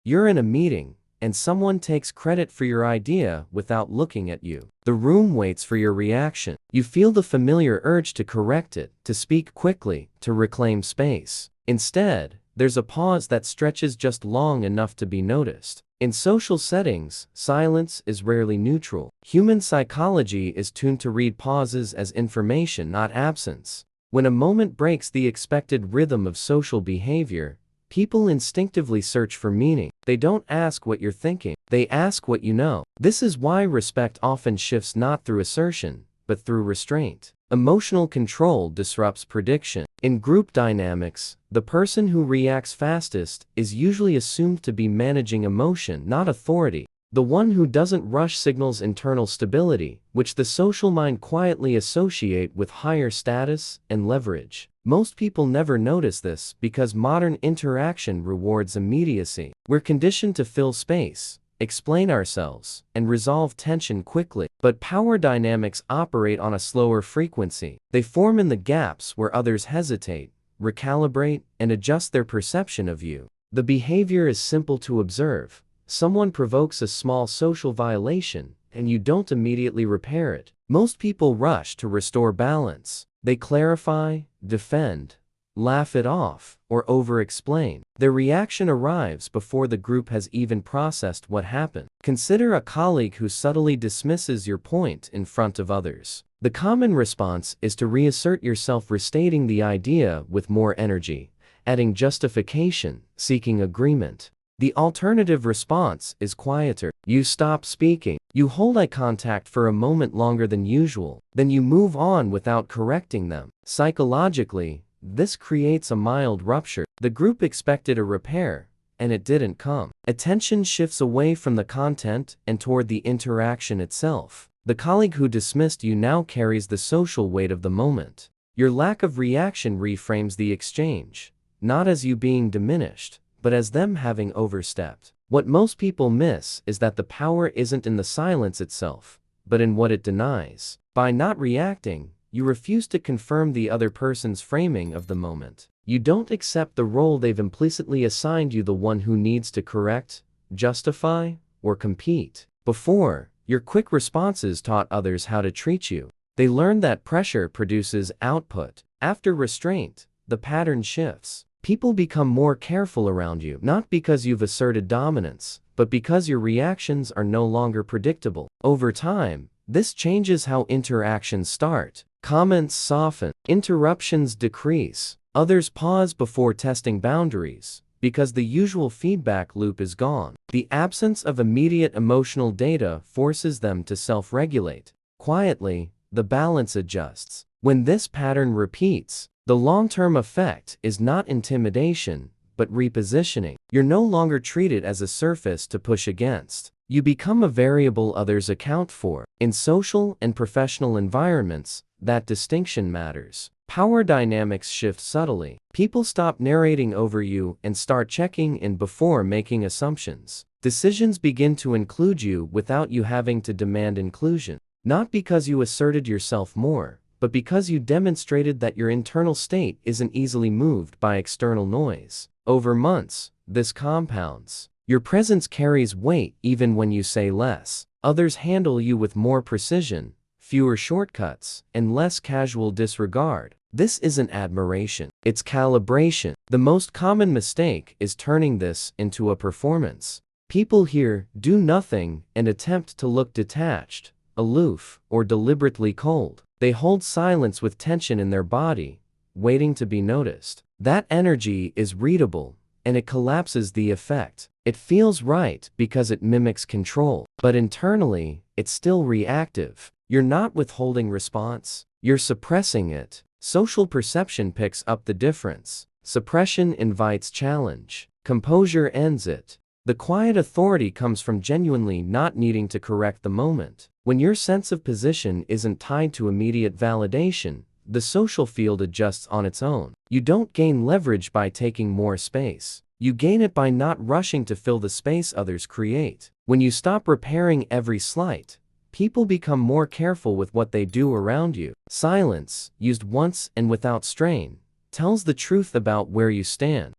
You're in a meeting, and someone takes credit for your idea without looking at you. The room waits for your reaction. You feel the familiar urge to correct it, to speak quickly, to reclaim space. Instead, there's a pause that stretches just long enough to be noticed. In social settings, silence is rarely neutral. Human psychology is tuned to read pauses as information, not absence. When a moment breaks the expected rhythm of social behavior, people instinctively search for meaning. They don't ask what you're thinking, they ask what you know. This is why respect often shifts not through assertion, but through restraint. Emotional control disrupts prediction. In group dynamics, the person who reacts fastest is usually assumed to be managing emotion, not authority. The one who doesn't rush signals internal stability, which the social mind quietly associate with higher status and leverage. Most people never notice this because modern interaction rewards immediacy. We're conditioned to fill space, explain ourselves, and resolve tension quickly. But power dynamics operate on a slower frequency. They form in the gaps where others hesitate, recalibrate, and adjust their perception of you. The behavior is simple to observe. Someone provokes a small social violation, and you don't immediately repair it. Most people rush to restore balance. They clarify, defend, laugh it off, or over-explain. Their reaction arrives before the group has even processed what happened. Consider a colleague who subtly dismisses your point in front of others. The common response is to reassert yourself, restating the idea with more energy, adding justification, seeking agreement. The alternative response is quieter. You stop speaking. You hold eye contact for a moment longer than usual. Then you move on without correcting them. Psychologically, this creates a mild rupture. The group expected a repair, and it didn't come. Attention shifts away from the content and toward the interaction itself. The colleague who dismissed you now carries the social weight of the moment. Your lack of reaction reframes the exchange, not as you being diminished, but as them having overstepped. What most people miss is that the power isn't in the silence itself, but in what it denies. By not reacting, you refuse to confirm the other person's framing of the moment. You don't accept the role they've implicitly assigned you, the one who needs to correct, justify, or compete. Before, your quick responses taught others how to treat you. They learned that pressure produces output. After restraint, the pattern shifts. People become more careful around you, not because you've asserted dominance, but because your reactions are no longer predictable. Over time, this changes how interactions start. Comments soften, interruptions decrease, others pause before testing boundaries, because the usual feedback loop is gone. The absence of immediate emotional data forces them to self-regulate. Quietly, the balance adjusts. When this pattern repeats, the long-term effect is not intimidation, but repositioning. You're no longer treated as a surface to push against. You become a variable others account for. In social and professional environments, that distinction matters. Power dynamics shift subtly. People stop narrating over you and start checking in before making assumptions. Decisions begin to include you without you having to demand inclusion. Not because you asserted yourself more, but because you demonstrated that your internal state isn't easily moved by external noise. Over months, this compounds. Your presence carries weight even when you say less. Others handle you with more precision, fewer shortcuts, and less casual disregard. This isn't admiration, it's calibration. The most common mistake is turning this into a performance. People here do nothing and attempt to look detached, aloof, or deliberately cold. They hold silence with tension in their body, waiting to be noticed. That energy is readable, and it collapses the effect. It feels right because it mimics control, but internally, it's still reactive. You're not withholding response, you're suppressing it. Social perception picks up the difference. Suppression invites challenge. Composure ends it. The quiet authority comes from genuinely not needing to correct the moment. When your sense of position isn't tied to immediate validation, the social field adjusts on its own. You don't gain leverage by taking more space. You gain it by not rushing to fill the space others create. When you stop repairing every slight, people become more careful with what they do around you. Silence, used once and without strain, tells the truth about where you stand.